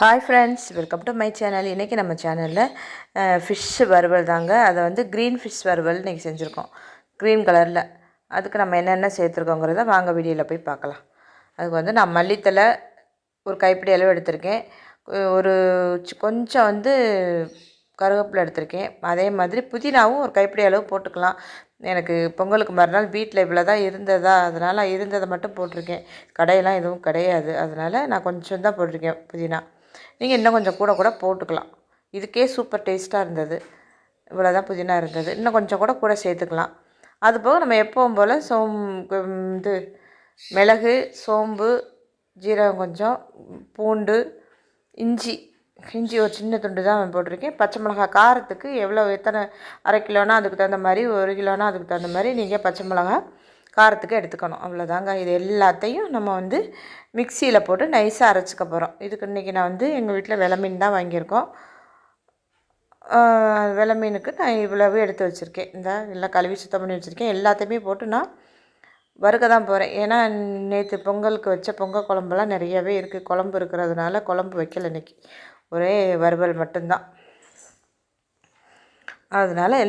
Hi friends, welcome to my channel. இன்றைக்கி நம்ம சேனலில் ஃபிஷ் வறுவல் தாங்க. அதை வந்து க்ரீன் ஃபிஷ் வறுவல் இன்றைக்கி செஞ்சுருக்கோம், க்ரீன் கலரில். அதுக்கு நம்ம என்னென்ன சேர்த்துருக்கோங்கிறத வாங்க வீடியோவில் போய் பார்க்கலாம். அதுக்கு வந்து நான் மல்லித்தலை ஒரு கைப்பிடி அளவு எடுத்திருக்கேன். ஒரு கொஞ்சம் வந்து கருவேப்பிலை எடுத்திருக்கேன். அதே மாதிரி புதினாவும் ஒரு கைப்பிடி அளவு போட்டுக்கலாம். எனக்கு பொங்கலுக்கு மறுநாள் வீட்டில் இவ்வளோ தான் இருந்ததா, அதனால் இருந்ததை மட்டும் போட்டிருக்கேன். கடையெல்லாம் எதுவும் கிடையாது, அதனால் நான் கொஞ்சம் தான் போட்டிருக்கேன் புதினா. நீங்கள் இன்னும் கொஞ்சம் கூட போட்டுக்கலாம். இதுக்கே சூப்பர் டேஸ்ட்டாக இருந்தது. இவ்வளோ தான் புதினா இருந்தது. இன்னும் கொஞ்சம் கூட சேர்த்துக்கலாம். அதுபோக நம்ம எப்பவும் போல் இது மிளகு, சோம்பு, ஜீரகம் கொஞ்சம், பூண்டு, இஞ்சி ஒரு சின்ன துண்டு தான் போட்டிருக்கேன். பச்சை மிளகா காரத்துக்கு எத்தனை அரை கிலோனா அதுக்கு தகுந்த மாதிரி, 1 கிலோனா அதுக்கு தகுந்த மாதிரி நீங்கள் பச்சை மிளகா காரத்துக்கு எடுத்துக்கணும். அவ்வளோதாங்க. இது எல்லாத்தையும் நம்ம வந்து மிக்சியில் போட்டு நைஸாக அரைச்சிக்க போகிறோம். இதுக்கு இன்றைக்கி நான் வந்து எங்கள் வீட்டில் வெலை மீன் தான் வாங்கியிருக்கோம். வெலை மீனுக்கு நான் இவ்வளவு எடுத்து வச்சுருக்கேன். எல்லாம் கழுவி சுத்தம் பண்ணி வச்சுருக்கேன். எல்லாத்தையுமே போட்டு நான் வறுக்க தான் போகிறேன். ஏன்னா நேற்று பொங்கலுக்கு வச்ச பொங்கல் குழம்புலாம் நிறையவே இருக்குது. குழம்பு இருக்கிறதுனால குழம்பு வைக்கல இன்றைக்கி. ஒரே வறுவல் மட்டும்தான். அதனால்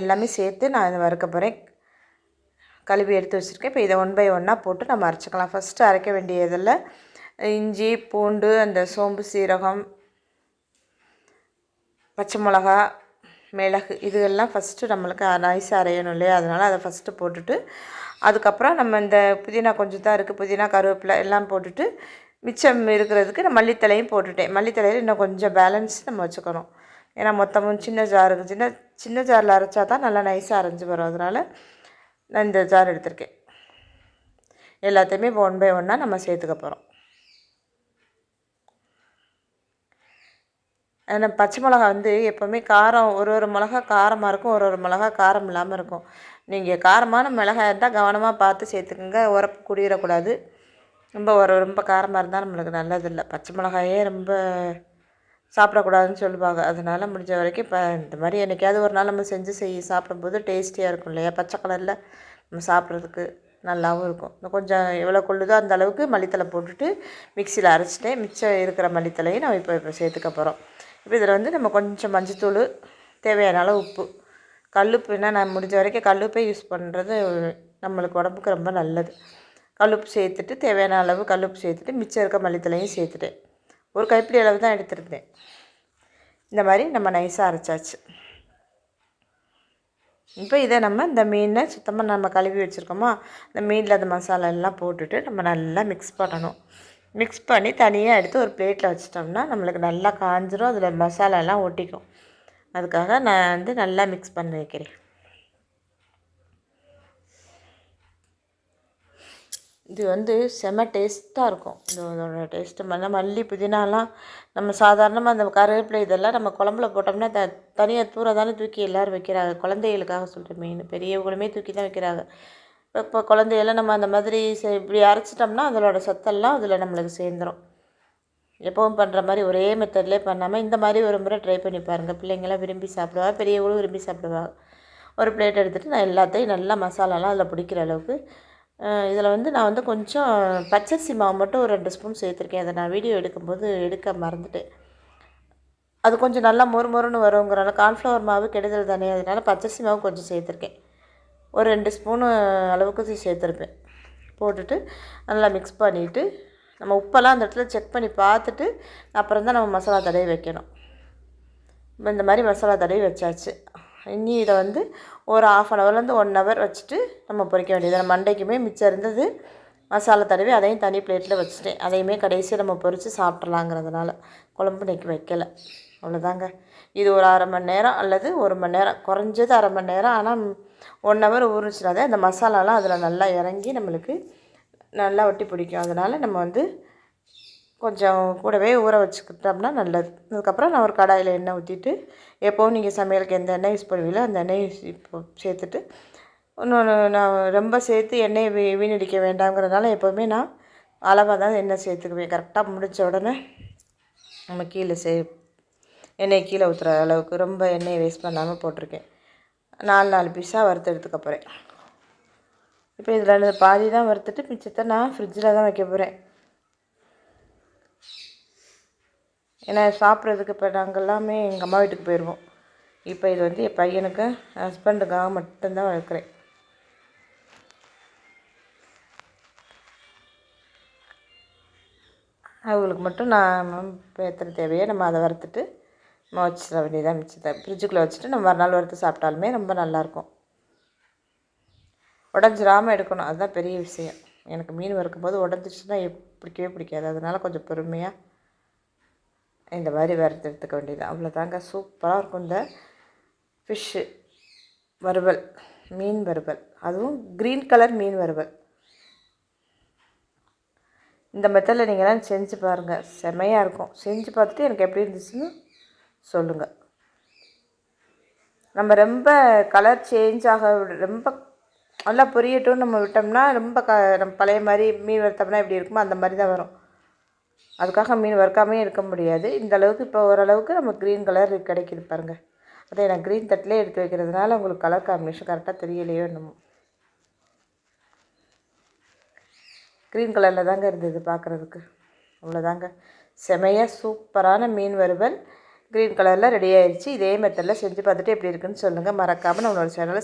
எல்லாமே சேர்த்து நான் இதை வறுக்க போகிறேன். கழுவி எடுத்து வச்சுருக்கேன். இப்போ இதை 1 பை 1 போட்டு நம்ம அரைச்சிக்கலாம். ஃபஸ்ட்டு அரைக்க வேண்டியதில் இஞ்சி, பூண்டு, அந்த சோம்பு, சீரகம், பச்சை மிளகா, மிளகு இதெல்லாம் ஃபஸ்ட்டு நம்மளுக்கு நைஸாக அரையணும் இல்லையா, அதனால் அதை ஃபஸ்ட்டு போட்டுட்டு அதுக்கப்புறம் நம்ம இந்த புதினா கொஞ்சம் தான் இருக்குது, புதினா கருவேப்பிலை எல்லாம் போட்டுட்டு மிச்சம் இருக்கிறதுக்கு நான் மல்லித்தலையும் போட்டுட்டேன். மல்லித்தலையில் இன்னும் கொஞ்சம் பேலன்ஸ் நம்ம வச்சுக்கணும். ஏன்னா மொத்தமும் சின்ன ஜாருக்கு சின்ன ஜாரில் அரைச்சா தான் நல்லா நைஸாக அரைஞ்சி வரும். அதனால் நான் இந்த ஜார் எடுத்திருக்கேன். எல்லாத்தையுமே இப்போ 1 பை 1 நம்ம சேர்த்துக்க போகிறோம். ஆனால் பச்சை மிளகா வந்து எப்போவுமே காரம், ஒரு மிளகா காரமாக இருக்கும், ஒரு மிளகா காரம் இல்லாமல் இருக்கும். நீங்கள் காரமான மிளகாய் இருந்தால் கவனமாக பார்த்து சேர்த்துக்குங்க. உரப்பு குடியிடக்கூடாது. ரொம்ப காரமாக இருந்தால் நம்மளுக்கு நல்லதில்லை. பச்சை மிளகாயே ரொம்ப சாப்பிடக்கூடாதுன்னு சொல்லுவாங்க. அதனால் முடிஞ்ச வரைக்கும் இப்போ இந்த மாதிரி என்றைக்காவது ஒரு நாள் நம்ம செஞ்சு சாப்பிடும்போது டேஸ்டியாக இருக்கும் இல்லையா, பச்சை கலரில் நம்ம சாப்பிட்றதுக்கு நல்லாவும் இருக்கும். இன்னும் கொஞ்சம் எவ்வளோ கொள்ளுதோ அந்த அளவுக்கு மல்லித்தலை போட்டுட்டு மிக்சியில் அரைச்சிட்டேன். மிச்சம் இருக்கிற மல்லித்தலையும் நம்ம இப்போ சேர்த்துக்க போகிறோம். இப்போ இதில் வந்து நம்ம கொஞ்சம் மஞ்சத்தூள், தேவையான அளவு உப்பு, கல்லுப்புனா நான் முடிஞ்ச வரைக்கும் கல்லுப்பே யூஸ் பண்ணுறது நம்மளுக்கு உடம்புக்கு ரொம்ப நல்லது. கல்லுப்பு சேர்த்துட்டு தேவையான அளவு கல்லுப்பு சேர்த்துட்டு மிச்சம் இருக்க மல்லித்தலையும் சேர்த்துட்டேன். ஒரு கைப்பிடி அளவு தான் எடுத்துருந்தேன். இந்த மாதிரி நம்ம நைஸாக அரைச்சாச்சு. இப்போ இதை நம்ம இந்த மீனை சுத்தமாக நம்ம கழுவி வச்சுருக்கோமா, இந்த மீனில் அந்த மசாலா எல்லாம் போட்டுட்டு நம்ம நல்லா மிக்ஸ் பண்ணணும். மிக்ஸ் பண்ணி தனியாக எடுத்து ஒரு பிளேட்டில் வச்சிட்டோம்னா நம்மளுக்கு நல்லா காஞ்சிரும், அதில் மசாலாலாம் ஒட்டிக்கும். அதுக்காக நான் வந்து நல்லா மிக்ஸ் பண்ணி வைக்கிறேன். இது வந்து செம்ம டேஸ்ட்டாக இருக்கும். இதோட டேஸ்ட்டு மல்லி புதினாலாம் நம்ம சாதாரணமாக அந்த கருவேப்பிலை இதெல்லாம் நம்ம குழம்புல போட்டோம்னா தனியாக தூர தானே தூக்கி எல்லோரும் வைக்கிறாங்க. குழந்தைகளுக்காக சொல்கிற மெயின், பெரியவங்களுமே தூக்கி தான் வைக்கிறாங்க. இப்போ குழந்தையெல்லாம் நம்ம அந்த மாதிரி இப்படி அரைச்சிட்டோம்னா அதோட சத்தெல்லாம் அதில் நம்மளுக்கு சேர்ந்துடும். எப்பவும் பண்ணுற மாதிரி ஒரே மெத்தட்லேயே பண்ணாமல் இந்த மாதிரி ஒரு முறை ட்ரை பண்ணி பாருங்கள். பிள்ளைங்களாம் விரும்பி சாப்பிடுவாங்க, பெரியவங்களும் விரும்பி சாப்பிடுவாங்க. ஒரு பிளேட் எடுத்துகிட்டு நான் எல்லாத்தையும் நல்லா மசாலாலாம் அதில் பிடிக்கிற அளவுக்கு இதில் வந்து நான் வந்து கொஞ்சம் பச்சரிசி மாவு மட்டும் ஒரு 2 ஸ்பூன் சேர்த்துருக்கேன். அதை நான் வீடியோ எடுக்கும்போது எடுக்க மறந்துட்டேன். அது கொஞ்சம் நல்லா மொறுன்னு வருங்கிறனால, கார்ன்ஃப்ளவர் மாவு கெடுதல் தானே, அதனால் பச்சரிசி மாவு கொஞ்சம் சேர்த்துருக்கேன். ஒரு 2 ஸ்பூனு அளவுக்கு சேர்த்துருப்பேன். போட்டுட்டு நல்லா மிக்ஸ் பண்ணிவிட்டு நம்ம உப்பெல்லாம் அந்த இடத்துல செக் பண்ணி பார்த்துட்டு அப்புறம் தான் நம்ம மசாலா தடவி வைக்கணும். இந்த மாதிரி மசாலா தடவி வச்சாச்சு. இனி இதை வந்து ஒரு 1/2 ஹவர்லேருந்து 1 ஹவர் வச்சுட்டு நம்ம பொரிக்க வேண்டியது. மண்டைக்குமே மிச்சம் இருந்தது மசாலா தடவி அதையும் தனி பிளேட்டில் வச்சுட்டேன். அதையுமே கடைசியாக நம்ம பொரித்து சாப்பிட்றலாங்கிறதுனால குழம்பு இன்றைக்கி வைக்கலை. அவ்வளோதாங்க. இது ஒரு 1/2 மணி நேரம் அல்லது 1 மணி நேரம், குறைஞ்சது 1/2 மணி நேரம். ஆனால் 1 ஹவர் ஊறிச்சுனாதான் இந்த மசாலாலாம் அதில் நல்லா இறங்கி நம்மளுக்கு நல்லா ஒட்டி பிடிக்கும். அதனால் நம்ம வந்து கொஞ்சம் கூடவே ஊற வச்சுக்கிட்டோம்னா நல்லது. அதுக்கப்புறம் நான் ஒரு கடாயில் எண்ணெய் ஊற்றிட்டு, எப்போவும் நீங்கள் சமையலுக்கு எந்த எண்ணெய் யூஸ் பண்ணுவீங்களோ அந்த எண்ணெயை இப்போ சேர்த்துட்டு, இன்னொன்று நான் ரொம்ப சேர்த்து எண்ணெயை வீணடிக்க வேண்டாங்கிறதுனால எப்போவுமே நான் அளவாக தான் எண்ணெய் சேர்த்துக்குவேன். கரெக்டாக முடித்த உடனே நம்ம எண்ணெயை கீழே ஊற்றுற அளவுக்கு ரொம்ப எண்ணெயை வேஸ்ட் பண்ணாமல் போட்டிருக்கேன். 4 பீஸாக வறுத்து எடுத்துக்க போகிறேன். இப்போ இதில் பாதி தான் வறுத்துட்டு மிச்சத்தை நான் ஃப்ரிட்ஜில் தான் வைக்க போகிறேன். ஏன்னா சாப்பிட்றதுக்கு இப்போ நாங்கள் எல்லாமே எங்கள் அம்மா வீட்டுக்கு போயிடுவோம். இப்போ இது வந்து என் பையனுக்கு ஹஸ்பண்டுக்காக மட்டும்தான் வளர்க்குறேன். அவங்களுக்கு மட்டும் நான் இப்போ எத்தனை தேவையோ நம்ம அதை வறுத்துட்டு நம்ம வச்சிட வேண்டியதாக மிச்சத்தை ஃப்ரிட்ஜுக்குள்ளே வச்சுட்டு நம்ம மறுநாள் வறுத்து சாப்பிட்டாலுமே ரொம்ப நல்லாயிருக்கும். உடஞ்சிராமல் எடுக்கணும், அதுதான் பெரிய விஷயம். எனக்கு மீன் வறுக்கும்போது உடஞ்சிச்சுன்னா பிடிக்கவே பிடிக்காது. அதனால் கொஞ்சம் பொறுமையாக இந்த மாதிரி வறுத்து எடுத்துக்க வேண்டியது அவ்வளோதாங்க. சூப்பராக இருக்கும் இந்த ஃபிஷ்ஷு வறுவல், மீன் வறுவல், அதுவும் க்ரீன் கலர் மீன் வறுவல். இந்த மெத்தடில் நீங்கள்லாம் செஞ்சு பாருங்கள், செமையாக இருக்கும். செஞ்சு பார்த்துட்டு எனக்கு எப்படி இருந்துச்சுன்னு சொல்லுங்கள். நம்ம ரொம்ப கலர் சேஞ்ச் ரொம்ப நல்லா பொரியட்டும்னு நம்ம விட்டோம்னா ரொம்ப நம்ம பழைய மாதிரி மீன் வறுத்தோம்னா எப்படி இருக்குமோ அந்த மாதிரி தான் வரும். அதுக்காக மீன் வறுக்காமே இருக்க முடியாது. இந்த அளவுக்கு இப்போ ஓரளவுக்கு நம்ம க்ரீன் கலர் கிடைக்கிது பாருங்கள். அதே நான் க்ரீன் தட்டிலே எடுத்து வைக்கிறதுனால உங்களுக்கு கலர் காம்பினேஷன் கரெக்டாக தெரியலையோ என்னமோ. க்ரீன் கலரில் தாங்க இருந்தது பார்க்குறதுக்கு. அவ்வளோதாங்க, செமையாக சூப்பரான மீன் வறுவல் க்ரீன் கலரில் ரெடி ஆயிடுச்சு. இதே மெத்தடில் செஞ்சு பார்த்துட்டு எப்படி இருக்குன்னு சொல்லுங்கள். மறக்காமல் நம்மளோட சேனலை